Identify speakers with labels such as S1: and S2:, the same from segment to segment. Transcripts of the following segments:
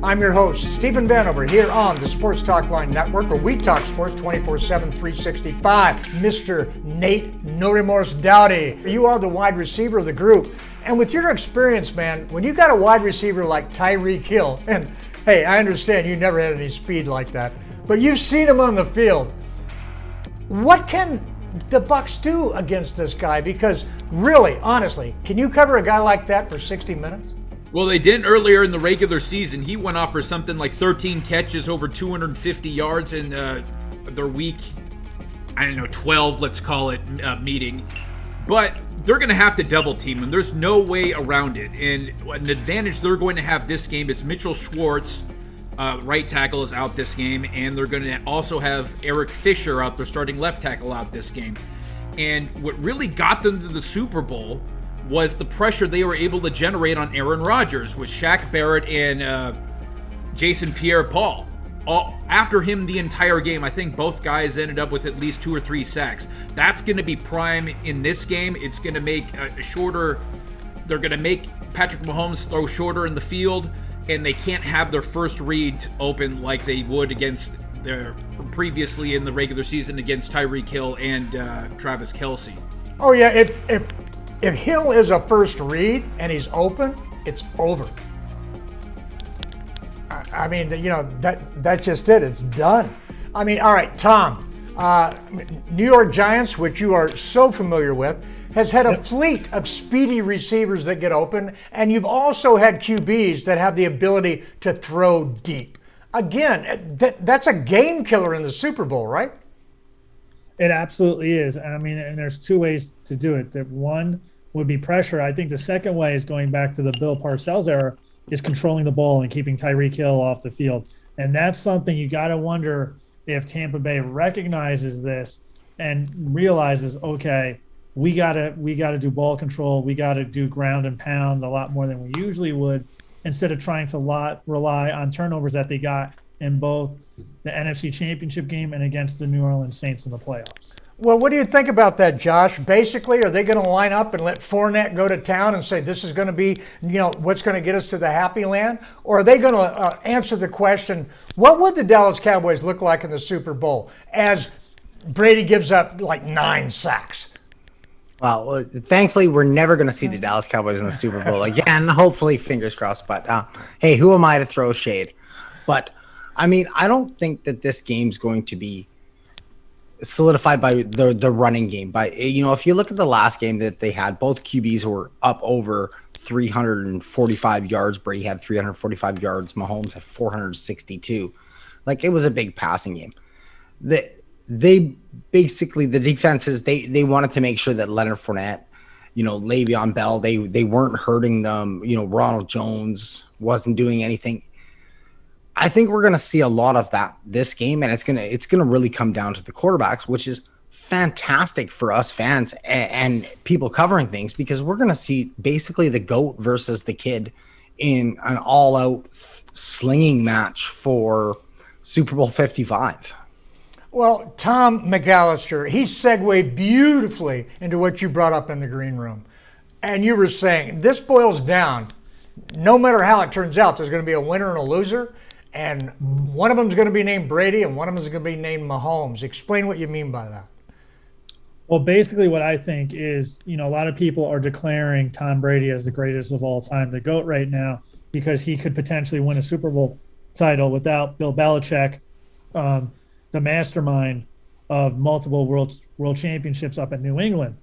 S1: I'm your host, Stephen Vanover, here on the Sports Talk Line Network, where we talk sports 24/7, 365. Mr. Nate No Remorse Dowdy, you are the wide receiver of the group. And with your experience, man, when you got a wide receiver like Tyreek Hill, and hey, I understand you never had any speed like that, but you've seen him on the field. What can the Bucs do against this guy? Because really, honestly, can you cover a guy like that for 60 minutes?
S2: Well, they didn't earlier in the regular season. He went off for something like 13 catches, over 250 yards in their week, 12, let's call it, meeting. But they're going to have to double team him. There's no way around it. And an advantage they're going to have this game is Mitchell Schwartz, right tackle, is out this game. And they're going to also have Eric Fisher out, their starting left tackle, out this game. And what really got them to the Super Bowl was the pressure they were able to generate on Aaron Rodgers with Shaq Barrett and Jason Pierre-Paul. After him the entire game, I think both guys ended up with at least 2 or 3 sacks. That's going to be prime in this game. It's going to make they're going to make Patrick Mahomes throw shorter in the field, and they can't have their first read open like they would against their previously in the regular season against Tyreek Hill and Travis Kelce.
S1: Oh yeah, if Hill is a first read and he's open, it's over. I mean, that's just it. It's done. I mean, all right, Tom, New York Giants, which you are so familiar with, has had a fleet of speedy receivers that get open, and you've also had QBs that have the ability to throw deep. Again, that's a game killer in the Super Bowl, right?
S3: It absolutely is. I mean, and there's 2 ways to do it. That one would be pressure. I think the second way is going back to the Bill Parcells era, is controlling the ball and keeping Tyreek Hill off the field. And that's something you got to wonder if Tampa Bay recognizes this and realizes, okay, we got to do ball control. We got to do ground and pound a lot more than we usually would, instead of trying to rely on turnovers that they got in both the NFC Championship game and against the New Orleans Saints in the playoffs.
S1: Well, what do you think about that, Josh? Basically, are they going to line up and let Fournette go to town and say this is going to be, what's going to get us to the happy land? Or are they going to answer the question, what would the Dallas Cowboys look like in the Super Bowl as Brady gives up like 9 sacks?
S4: Well, thankfully, we're never going to see the Dallas Cowboys in the Super Bowl again. Hopefully, fingers crossed. But hey, who am I to throw shade? But I mean, I don't think that this game's going to be solidified by the running game. If you look at the last game that they had, both QBs were up over 345 yards. Brady had 345 yards. Mahomes had 462. Like, it was a big passing game. They basically, the defenses, they wanted to make sure that Leonard Fournette, Le'Veon Bell, they weren't hurting them. Ronald Jones wasn't doing anything. I think we're going to see a lot of that this game, and it's going to really come down to the quarterbacks, which is fantastic for us fans and people covering things, because we're going to see basically the GOAT versus the kid in an all-out slinging match for Super Bowl 55.
S1: Well, Tom McAllister, he segued beautifully into what you brought up in the green room. And you were saying this boils down, no matter how it turns out, there's going to be a winner and a loser. And one of them is going to be named Brady and one of them is going to be named Mahomes. Explain what you mean by that.
S3: Well, basically what I think is, a lot of people are declaring Tom Brady as the greatest of all time, the GOAT right now, because he could potentially win a Super Bowl title without Bill Belichick, the mastermind of multiple world championships up in New England.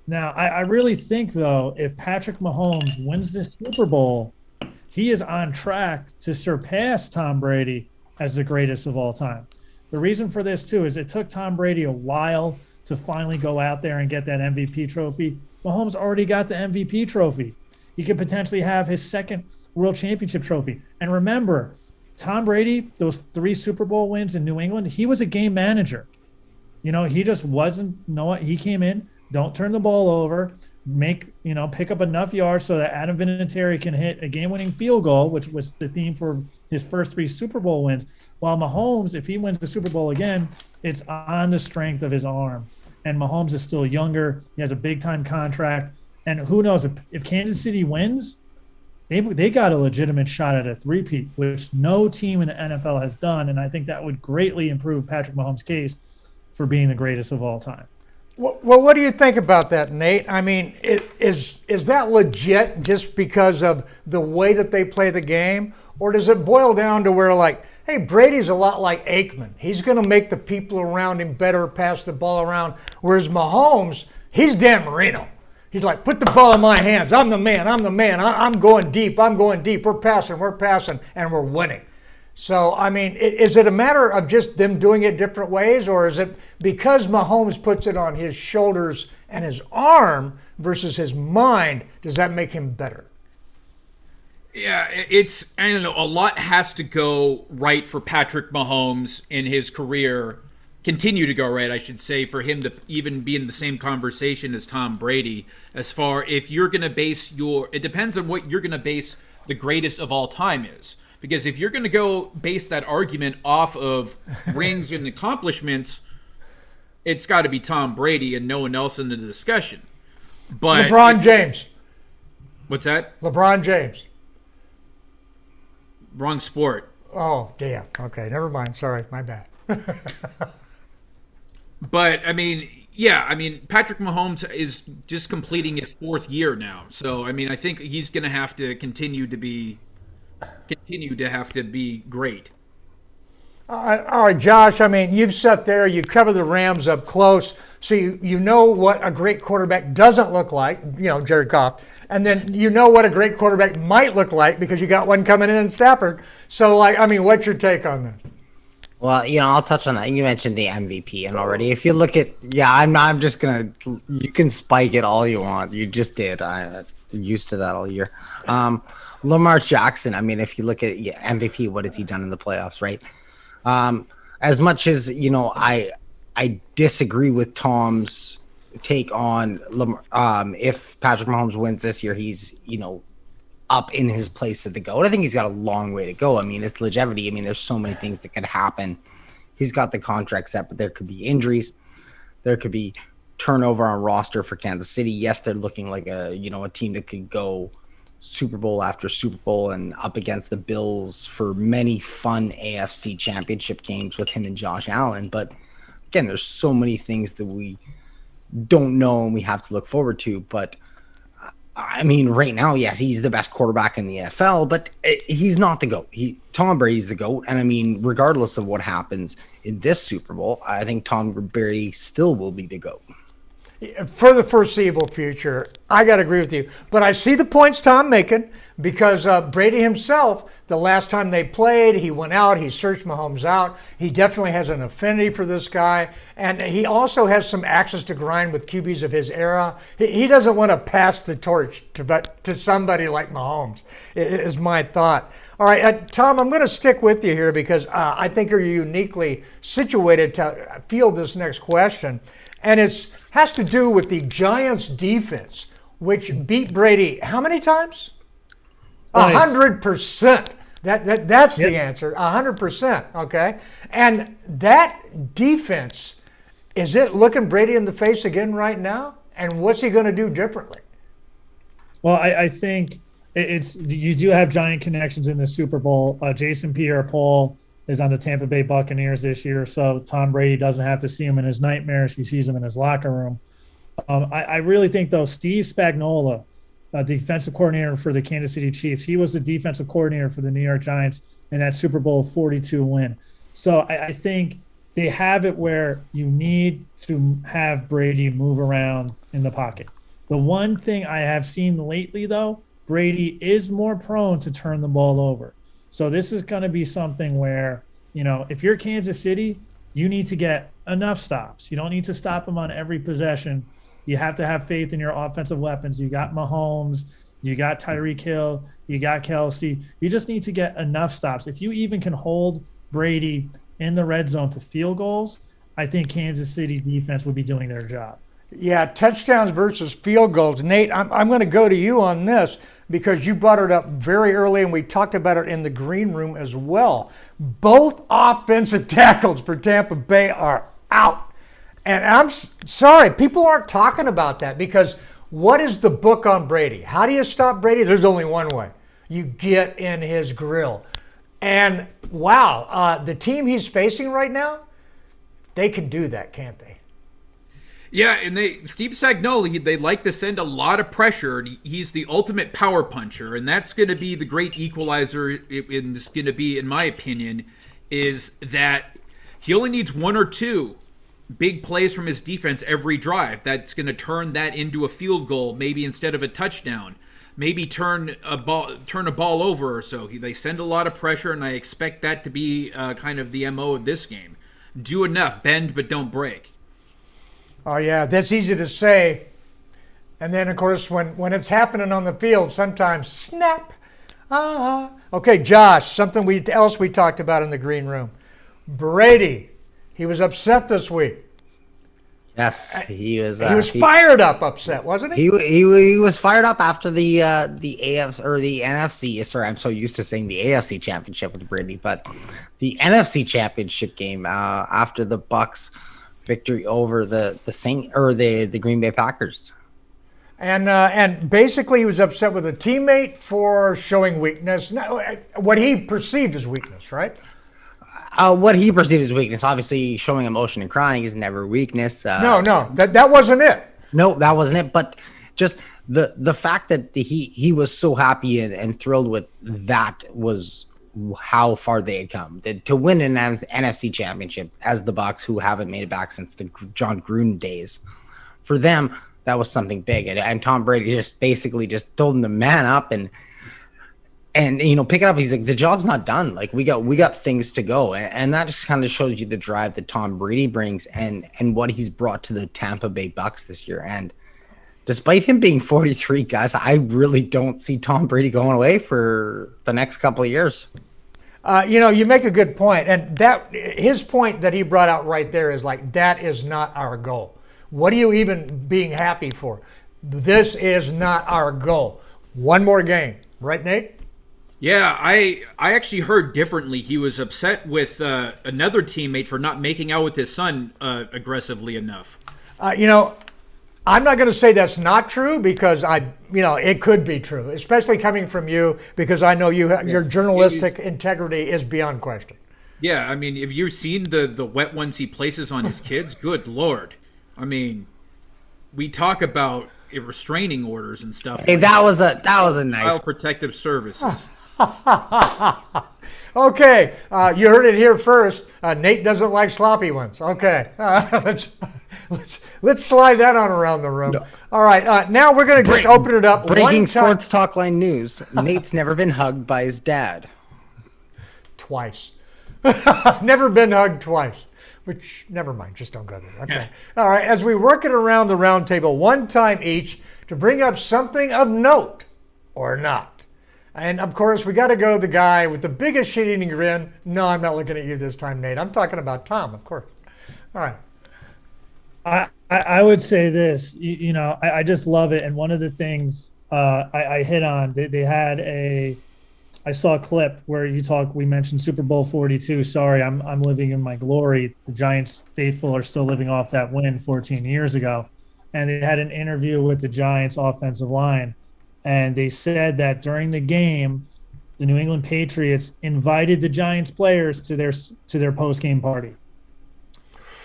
S3: Now, I really think, though, if Patrick Mahomes wins this Super Bowl, he is on track to surpass Tom Brady as the greatest of all time. The reason for this, too, is it took Tom Brady a while to finally go out there and get that MVP trophy. Mahomes already got the MVP trophy. He could potentially have his second world championship trophy. And remember, Tom Brady, those 3 Super Bowl wins in New England, he was a game manager. He just wasn't, he came in, don't turn the ball over, pick up enough yards so that Adam Vinatieri can hit a game-winning field goal, which was the theme for his first 3 Super Bowl wins. While Mahomes, if he wins the Super Bowl again, it's on the strength of his arm. And Mahomes is still younger. He has a big-time contract. And who knows, if Kansas City wins, they got a legitimate shot at a three-peat, which no team in the NFL has done, and I think that would greatly improve Patrick Mahomes' case for being the greatest of all time.
S1: Well, what do you think about that, Nate? I mean, is that legit just because of the way that they play the game? Or does it boil down to where, like, hey, Brady's a lot like Aikman. He's going to make the people around him better, pass the ball around. Whereas Mahomes, he's Dan Marino. He's like, put the ball in my hands. I'm the man. I'm going deep. We're passing, and we're winning. So, I mean, is it a matter of just them doing it different ways, or is it because Mahomes puts it on his shoulders and his arm versus his mind, does that make him better?
S2: Yeah, I don't know, a lot has to go right for Patrick Mahomes in his career, continue to go right, I should say, for him to even be in the same conversation as Tom Brady. As far, if you're going to base it depends on what you're going to base the greatest of all time is. Because if you're going to go base that argument off of rings and accomplishments, it's got to be Tom Brady and no one else in the discussion. But
S1: LeBron James.
S2: What's that?
S1: LeBron James.
S2: Wrong sport.
S1: Oh, damn. Okay, never mind. Sorry, my bad.
S2: But, I mean, Patrick Mahomes is just completing his 4th year now. So, I mean, I think he's going to have to continue to have to be great.
S1: All right, Josh, I mean, you've sat there, you cover the Rams up close, so you know what a great quarterback doesn't look like, Jared Goff, and then you know what a great quarterback might look like because you got one coming in Stafford. So, what's your take on that?
S4: Well, I'll touch on that. You mentioned the MVP, and already, if you look at, I'm just gonna, you can spike it all you want. You just did. I'm used to that all year. Lamar Jackson, I mean, if you look at MVP, what has he done in the playoffs, right? As much as, I disagree with Tom's take on if Patrick Mahomes wins this year, he's, up in his place at the GOAT. I think he's got a long way to go. I mean, it's longevity. I mean, there's so many things that could happen. He's got the contract set, but there could be injuries. There could be turnover on roster for Kansas City. Yes, they're looking like a team that could go Super Bowl after Super Bowl and up against the Bills for many fun AFC Championship games with him and Josh Allen. But again, there's so many things that we don't know and we have to look forward to. But I mean, right now, yes, he's the best quarterback in the NFL, but he's not the GOAT. Tom Brady's the GOAT. And I mean, regardless of what happens in this Super Bowl, I think Tom Brady still will be the GOAT.
S1: For the foreseeable future, I got to agree with you. But I see the points Tom making because Brady himself, the last time they played, he went out, he searched Mahomes out. He definitely has an affinity for this guy. And he also has some axes to grind with QBs of his era. He doesn't want to pass the torch to somebody like Mahomes, is my thought. All right, Tom, I'm going to stick with you here because I think you're uniquely situated to field this next question. And it has to do with the Giants defense, which beat Brady how many times? 100%. That's the answer, 100%, okay? And that defense, is it looking Brady in the face again right now? And what's he going to do differently?
S3: Well, I think you do have giant connections in the Super Bowl. Jason Pierre-Paul is on the Tampa Bay Buccaneers this year, so Tom Brady doesn't have to see him in his nightmares. He sees him in his locker room. I really think, though, Steve Spagnola, defensive coordinator for the Kansas City Chiefs, he was the defensive coordinator for the New York Giants in that Super Bowl 42 win. So I think they have it where you need to have Brady move around in the pocket. The one thing I have seen lately, though, Brady is more prone to turn the ball over. So this is going to be something where, if you're Kansas City, you need to get enough stops. You don't need to stop them on every possession. You have to have faith in your offensive weapons. You got Mahomes, you got Tyreek Hill, you got Kelsey. You just need to get enough stops. If you even can hold Brady in the red zone to field goals, I think Kansas City defense would be doing their job.
S1: Yeah, touchdowns versus field goals. Nate, I'm going to go to you on this because you brought it up very early and we talked about it in the green room as well. Both offensive tackles for Tampa Bay are out. And I'm sorry, people aren't talking about that because what is the book on Brady? How do you stop Brady? There's only one way. you get in his grill. And wow, the team he's facing right now, they can do that, can't they?
S2: Yeah, and Steve Spagnola, they like to send a lot of pressure. And he's the ultimate power puncher, and that's going to be the great equalizer. And this going to be, in my opinion, is that he only needs one or two big plays from his defense every drive. That's going to turn that into a field goal, maybe instead of a touchdown. Maybe turn a ball over or so. They send a lot of pressure, and I expect that to be kind of the MO of this game. Do enough, bend but don't break.
S1: Oh, yeah, that's easy to say. And then, of course, when it's happening on the field, sometimes snap. Okay, Josh, something else we talked about in the green room. Brady, he was upset this week.
S4: Yes, he was.
S1: He was fired up, upset, wasn't he?
S4: He was fired up after the AFC or the NFC. Sorry, I'm so used to saying the AFC Championship with Brady, but the NFC Championship game after the Bucs victory over the Green Bay Packers.
S1: And basically he was upset with a teammate for showing weakness. What he perceived as weakness, right?
S4: What he perceived as weakness, obviously showing emotion and crying is never weakness.
S1: No, that wasn't it.
S4: No, that wasn't it. But just the fact that he was so happy and thrilled with that was how far they had come. To win an NFC Championship as the Bucs, who haven't made it back since the John Gruden days, for them that was something big. And Tom Brady just basically just told him to man up and pick it up. He's like, the job's not done. Like we got things to go, and that just kind of shows you the drive that Tom Brady brings and what he's brought to the Tampa Bay Bucs this year. And despite him being 43, guys, I really don't see Tom Brady going away for the next couple of years.
S1: You make a good point, and that his point that he brought out right there is like, that is not our goal. What are you even being happy for? This is not our goal. One more game, right, Nate?
S2: Yeah, I actually heard differently. He was upset with another teammate for not making out with his son aggressively enough.
S1: I'm not going to say that's not true because it could be true, especially coming from you, because I know your journalistic integrity is beyond question.
S2: Yeah, I mean, have you seen the wet ones he places on his kids? Good Lord. I mean, we talk about restraining orders and stuff.
S4: Hey, that was a nice
S2: Child Protective Services.
S1: Okay, you heard it here first. Nate doesn't like sloppy ones. Okay, let's slide that on around the room. No. All right, now we're going to just open it up.
S4: Breaking Sports Talk Line news. Nate's never been hugged by his dad.
S1: Twice. Never been hugged twice. Which, never mind, just don't go there. Okay. Yeah. All right, as we work it around the round table, one time each to bring up something of note or not. And, of course, we got to go the guy with the biggest shit-eating grin. No, I'm not looking at you this time, Nate. I'm talking about Tom, of course. All right.
S3: I would say this. I just love it. And one of the things I hit on, they had I saw a clip where we mentioned Super Bowl 42. Sorry, I'm living in my glory. The Giants faithful are still living off that win 14 years ago. And they had an interview with the Giants offensive line. And they said that during the game, the New England Patriots invited the Giants players to their post-game party.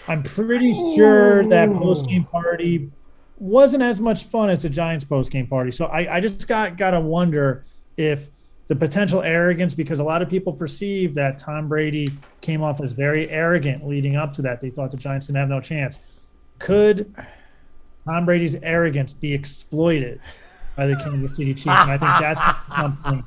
S3: I'm pretty sure that post-game party wasn't as much fun as the Giants post-game party. So I just got to wonder if the potential arrogance, because a lot of people perceive that Tom Brady came off as very arrogant leading up to that. They thought the Giants didn't have no chance. Could Tom Brady's arrogance be exploited by the Kansas City Chiefs? And I think that's something.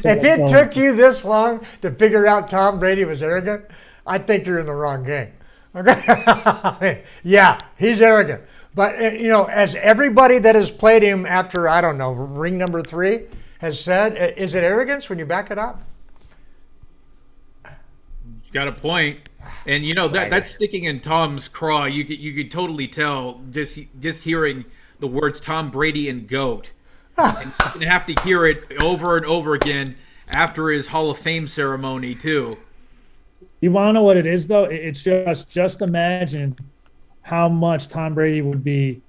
S1: If it took you this long to figure out Tom Brady was arrogant, I think you're in the wrong game. Okay? Yeah, he's arrogant. But, as everybody that has played him after, I don't know, ring number 3 has said, is it arrogance when you back it up?
S2: You got a point. And, that's sticking in Tom's craw. You could totally tell just hearing the words Tom Brady and GOAT. And you're going to have to hear it over and over again after his Hall of Fame ceremony, too.
S3: You want to know what it is, though? It's just imagine how much Tom Brady would be,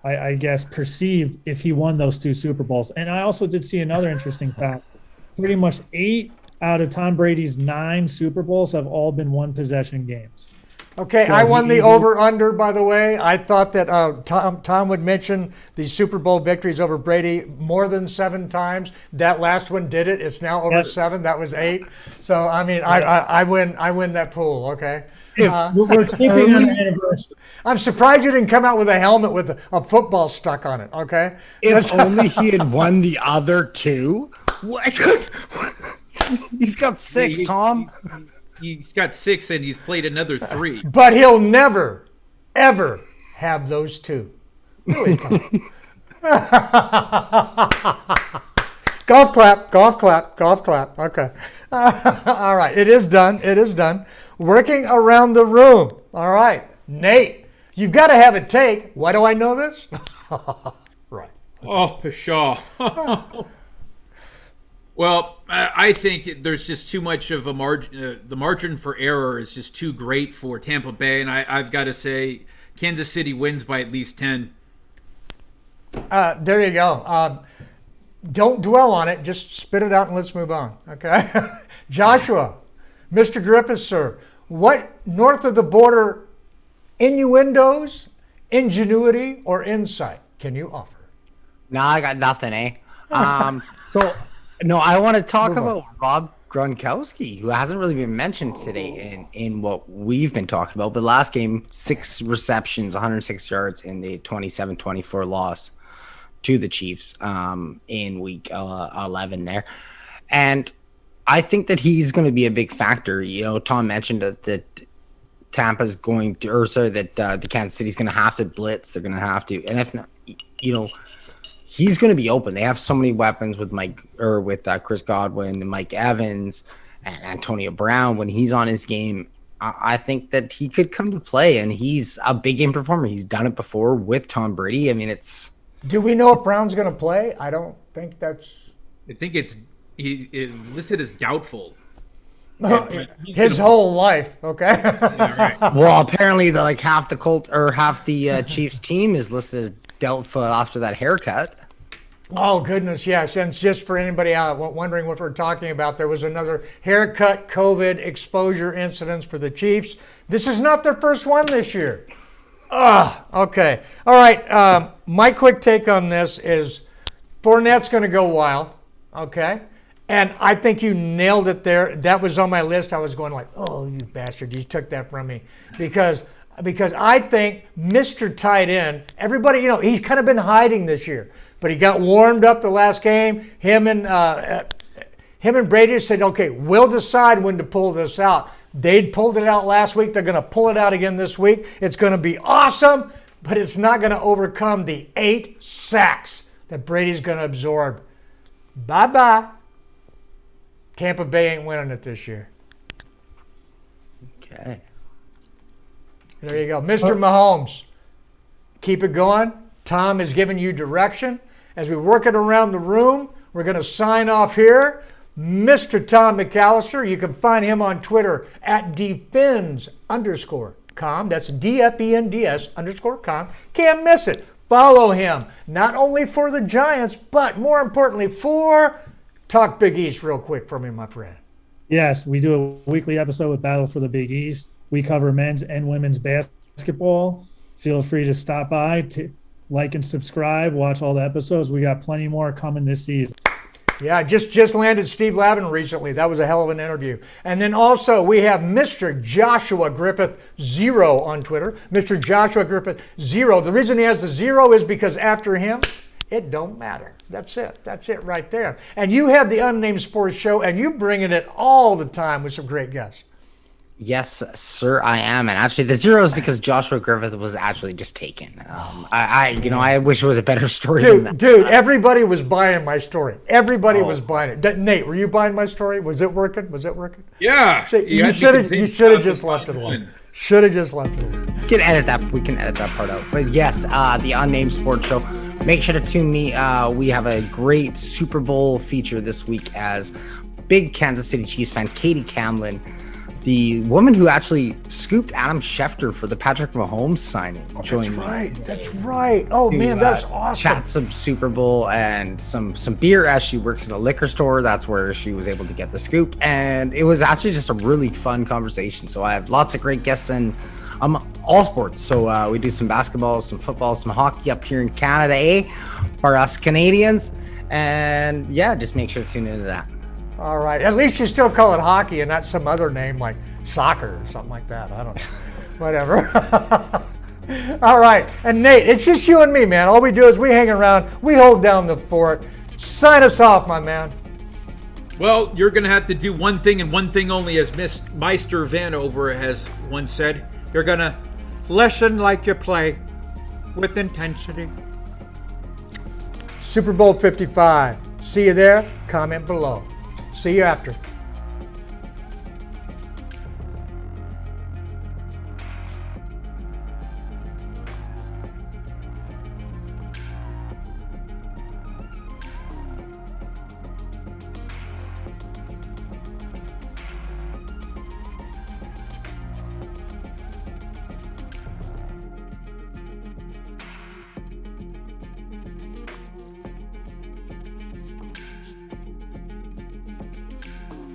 S3: I guess, perceived if he won those 2 Super Bowls. And I also did see another interesting fact. pretty much 8 out of Tom Brady's 9 Super Bowls have all been one possession games.
S1: Okay,
S3: So
S1: I won the
S3: easily-
S1: over-under, by the way. I thought that Tom would mention the Super Bowl victories over Brady more than 7 times. That last one did it. It's now over
S3: Yep.
S1: 7. That was 8. So, I mean, I win that pool, okay?
S3: We're keeping on the anniversary.
S1: I'm surprised you didn't come out with a helmet with a football stuck on it, okay?
S4: If only he had won the other 2. What? He's got 6, Tom.
S2: He's got 6 and he's played another 3.
S1: But he'll never, ever have those 2. Really, Tom? Golf clap, golf clap, golf clap. Okay. All right. It is done. It is done. Working around the room. All right. Nate, you've got to have a take. Why do I know this? Right.
S2: Oh, Pshaw. Well, I think there's just too much of a margin. The margin for error is just too great for Tampa Bay, and I've got to say Kansas City wins by at least 10.
S1: There you go. Don't dwell on it. Just spit it out and let's move on. Okay. Joshua, Mr. Griffiths, sir, what north of the border innuendos, ingenuity, or insight can you offer?
S4: No, I got nothing, eh? No, I want to talk about Rob Gronkowski, who hasn't really been mentioned today in what we've been talking about. But last game, 6 receptions, 106 yards in the 27-24 loss to the Chiefs in week 11 there. And I think that he's going to be a big factor. You know, Tom mentioned that Tampa's going to, or sorry, that the Kansas City's going to have to blitz. They're going to have to. And if not, you know, he's going to be open. They have so many weapons with Chris Godwin and Mike Evans and Antonio Brown. When he's on his game, I think that he could come to play, and he's a big game performer. He's done it before with Tom Brady. I mean, it's.
S1: Do we know if Brown's going to play? I don't think that's.
S2: I think it's listed as doubtful.
S1: His whole life, okay?
S2: Yeah, right.
S4: Well, apparently, half the Chiefs team is listed as doubtful after that haircut.
S1: Oh, goodness, yes. And just for anybody wondering what we're talking about, there was another haircut COVID exposure incident for the Chiefs. This is not their first one this year. Okay. All right. My quick take on this is Fournette's going to go wild, okay? And I think you nailed it there. That was on my list. I was going like, oh, you bastard, you took that from me. Because I think Mr. Tight End, everybody, he's kind of been hiding this year. But he got warmed up the last game. Him and Brady said, okay, we'll decide when to pull this out. They'd pulled it out last week. They're going to pull it out again this week. It's going to be awesome, but it's not going to overcome the 8 sacks that Brady's going to absorb. Bye-bye. Tampa Bay ain't winning it this year.
S4: Okay.
S1: There you go. Mr. Mahomes, keep it going. Tom has given you direction. As we work it around the room, we're going to sign off here. Mr. Tom McAllister, you can find him on Twitter at defends_com. That's DFENDS_com. Can't miss it. Follow him, not only for the Giants, but more importantly for Talk Big East real quick for me, my friend.
S3: Yes, we do a weekly episode with Battle for the Big East. We cover men's and women's basketball. Feel free to stop by, to like and subscribe, watch all the episodes. We got plenty more coming this season.
S1: Yeah, just landed Steve Lavin recently. That was a hell of an interview. And then also we have Mr. Joshua Griffith 0 on Twitter. Mr. Joshua Griffith 0. The reason he has the 0 is because after him, it don't matter. That's it. That's it right there. And you have the Unnamed Sports Show, and you bringing it all the time with some great guests.
S4: Yes, sir, I am. And actually, the 0 is because Joshua Griffith was actually just taken. I wish it was a better story than that.
S1: Dude, everybody was buying my story. Everybody was buying it. Nate, were you buying my story? Was it working?
S2: Yeah.
S1: You should have just left it alone. Should have just left it alone.
S4: We can edit that part out. But yes, the Unnamed Sports Show. Make sure to tune me. We have a great Super Bowl feature this week as big Kansas City Chiefs fan, Katie Camlin, the woman who actually scooped Adam Schefter for the Patrick Mahomes signing.
S1: That's right. That's right. Oh, man, that's awesome.
S4: Chat some Super Bowl and some beer as she works in a liquor store. That's where she was able to get the scoop. And it was actually just a really fun conversation. So I have lots of great guests in all sports. So we do some basketball, some football, some hockey up here in Canada, for us Canadians. And yeah, just make sure to tune into that.
S1: All right. At least you still call it hockey and not some other name like soccer or something like that. I don't know. Whatever. All right. And Nate, it's just you and me, man. All we do is we hang around. We hold down the fort. Sign us off, my man.
S2: Well, you're going to have to do one thing and one thing only, as Miss Meister Vanover has once said. You're going to listen like you play with intensity.
S1: Super Bowl 55. See you there. Comment below. See you after.